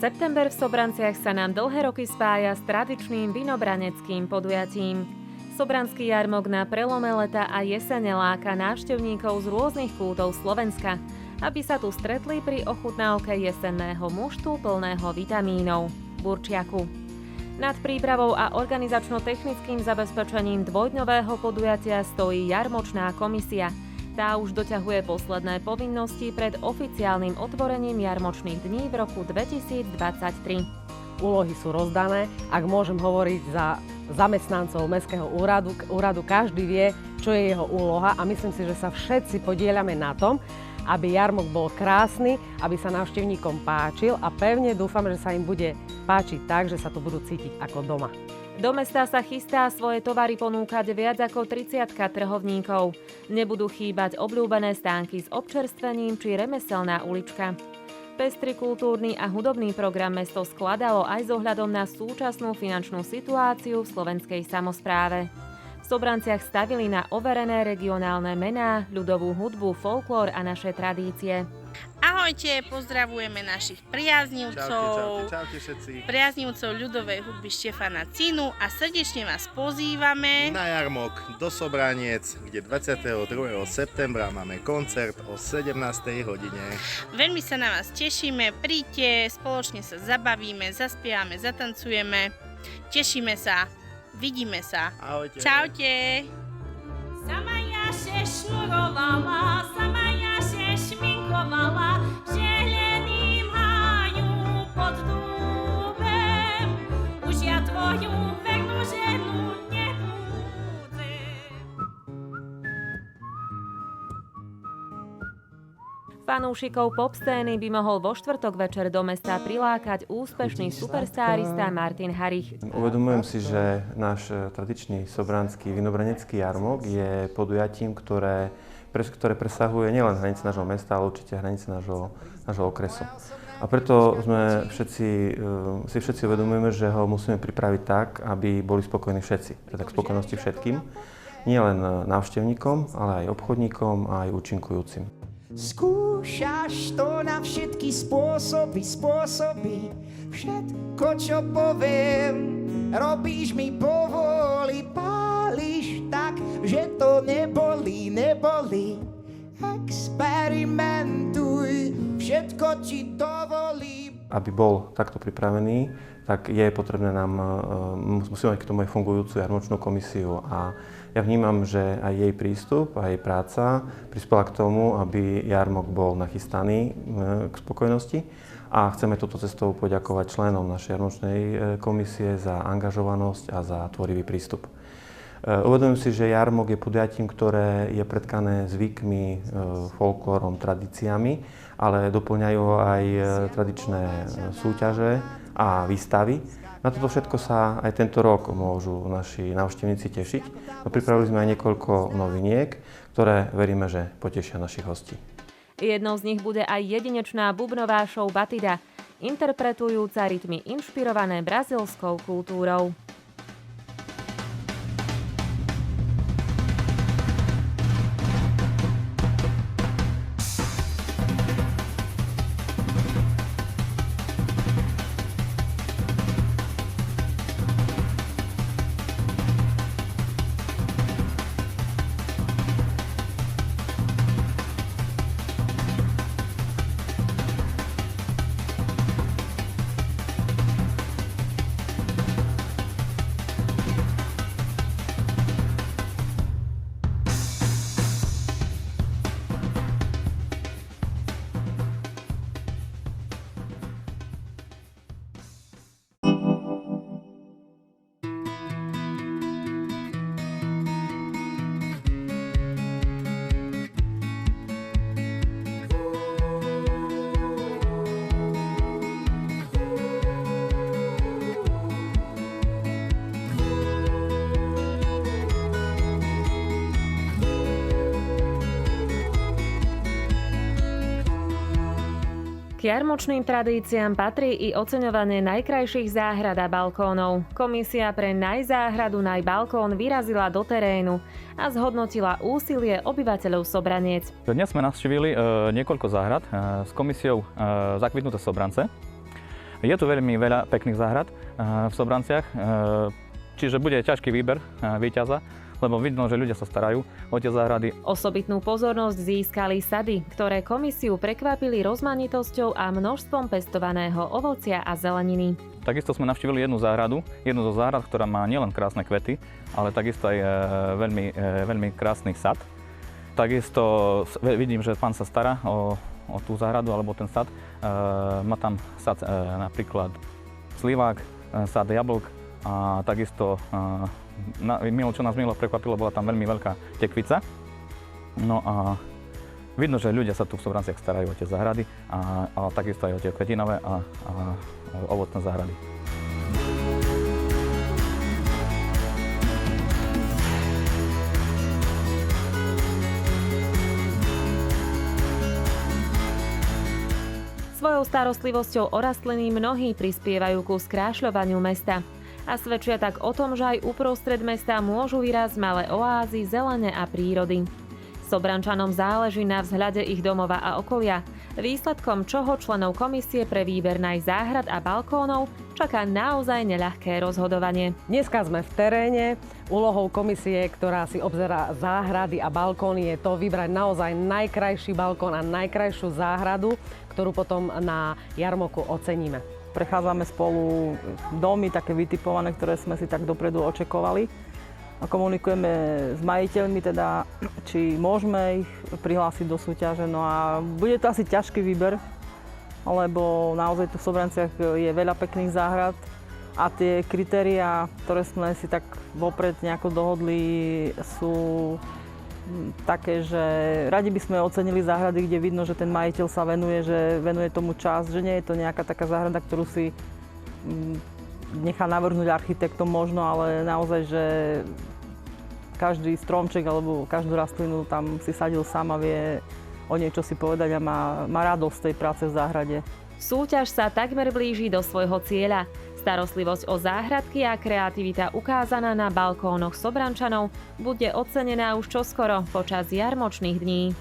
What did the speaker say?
September v Sobranciach sa nám dlhé roky spája s tradičným vinobraneckým podujatím. Sobranský jarmok na prelome leta a jesene láka návštevníkov z rôznych kútov Slovenska, aby sa tu stretli pri ochutnávke jesenného muštu plného vitamínov – burčiaku. Nad prípravou a organizačno-technickým zabezpečením dvojdňového podujatia stojí jarmočná komisia. Tá už doťahuje posledné povinnosti pred oficiálnym otvorením jarmočných dní v roku 2023. Úlohy sú rozdané. Ak môžem hovoriť za zamestnancov Mestského úradu, každý vie, čo je jeho úloha a myslím si, že sa všetci podieľame na tom, aby jarmok bol krásny, aby sa návštevníkom páčil a pevne dúfam, že sa im bude páčiť tak, že sa tu budú cítiť ako doma. Do mesta sa chystá svoje tovary ponúkať viac ako 30 trhovníkov. Nebudú chýbať obľúbené stánky s občerstvením či remeselná ulička. Pestrý kultúrny a hudobný program mesto skladalo aj s ohľadom na súčasnú finančnú situáciu v slovenskej samospráve. V Sobranciach stavili na overené regionálne mená, ľudovú hudbu, folklór a naše tradície. Ahojte, pozdravujeme našich priaznivcov, Čaute všetci. priaznivcov ľudovej hudby Štefana Cinu a srdečne vás pozývame Na jarmok do Sobraniec, kde 22. septembra máme koncert o 17. hodine. Veľmi sa na vás tešíme, príďte, spoločne sa zabavíme, zaspievame, zatancujeme, tešíme sa, vidíme sa. Ahojte. Čaute. Sama ja się sznurowała, sama ja się szminkowała w zielonym haju pod dubem. Už ja twoją wernú ženu nebudem. Fanúšikov popscény by mohol vo štvrtok večer do mesta prilákať úspešný superstárista Martin Harich. Uvedomujem si, že náš tradičný sobranský vinobranecký jarmok je podujatím, ktoré presahuje nielen hranice nášho mesta, ale určite hranice nášho okresu. A preto si všetci uvedomujeme, že ho musíme pripraviť tak, aby boli spokojní všetci. Teda k spokojnosti všetkým. Nie len návštevníkom, ale aj obchodníkom a aj účinkujúcim. Skúšaš to na všetky spôsoby. Všetko, čo poviem, robíš mi povoli. Páliš tak, že to neboli. Experimentuj, všetko ti dovolí. Aby bol takto pripravený, tak je potrebné musíme mať k tomu aj fungujúcu jarmočnú komisiu a ja vnímam, že aj jej prístup a jej práca prispela k tomu, aby jarmok bol nachystaný k spokojnosti a chceme touto cestou poďakovať členom našej jarmočnej komisie za angažovanosť a za tvorivý prístup. Uvedomujem si, že jarmok je podujatím, ktoré je pretkané zvykmi, folklórom, tradíciami, ale doplňajú aj tradičné súťaže a výstavy. Na toto všetko sa aj tento rok môžu naši návštevníci tešiť. Pripravili sme aj niekoľko noviniek, ktoré veríme, že potešia našich hostí. Jednou z nich bude aj jedinečná bubnová show Batida, interpretujúca rytmy inšpirované brazílskou kultúrou. K jarmočným tradíciám patrí i oceňovanie najkrajších záhrad a balkónov. Komisia pre najzáhradu, najbalkón vyrazila do terénu a zhodnotila úsilie obyvateľov Sobraniec. Dnes sme navštívili niekoľko záhrad s komisiou Zakvitnuté Sobrance. Je tu veľmi veľa pekných záhrad v Sobranciach, čiže bude ťažký výber víťaza, lebo vidno, že ľudia sa starajú o tie záhrady. Osobitnú pozornosť získali sady, ktoré komisiu prekvapili rozmanitosťou a množstvom pestovaného ovocia a zeleniny. Takisto sme navštívili jednu zo záhrad, ktorá má nielen krásne kvety, ale takisto aj veľmi krásny sad. Takisto vidím, že pán sa stará o tú záhradu alebo ten sad. Má tam sad napríklad slivák, sad jablk a takisto čo nás milo prekvapilo, bola tam veľmi veľká tekvica. No a vidno, že ľudia sa tu v Sobranciach starajú o tie záhrady a takisto aj o tie kvetinové a ovocné záhrady. Svojou starostlivosťou o rastliny mnohí prispievajú ku skrášľovaniu mesta. A svedčia tak o tom, že aj uprostred mesta môžu vyrásť malé oázy zelene a prírody. Sobrančanom záleží na vzhľade ich domova a okolia, výsledkom čoho členov komisie pre výber záhrad a balkónov čaká naozaj neľahké rozhodovanie. Dneska sme v teréne. Úlohou komisie, ktorá si obzerá záhrady a balkóny, je to vybrať naozaj najkrajší balkón a najkrajšiu záhradu, ktorú potom na jarmoku oceníme. Prechádzame spolu domy, také vytipované, ktoré sme si tak dopredu očakovali. A komunikujeme s majiteľmi, teda, či môžeme ich prihlásiť do súťaže. No a bude to asi ťažký výber, lebo naozaj tu v Sobranciach je veľa pekných záhrad a tie kritériá, ktoré sme si tak vopred nejako dohodli, sú také, že radi by sme ocenili záhrady, kde vidno, že ten majiteľ sa venuje, že venuje tomu čas, že nie je to nejaká taká záhrada, ktorú si nechá navrhnúť architektom možno, ale naozaj, že každý stromček alebo každú rastlinu tam si sadil sám a vie o niečo si povedať a má radosť tej práce v záhrade. Súťaž sa takmer blíži do svojho cieľa. Starostlivosť o záhradky a kreativita ukázaná na balkónoch Sobrančanov bude ocenená už čoskoro počas jarmočných dní.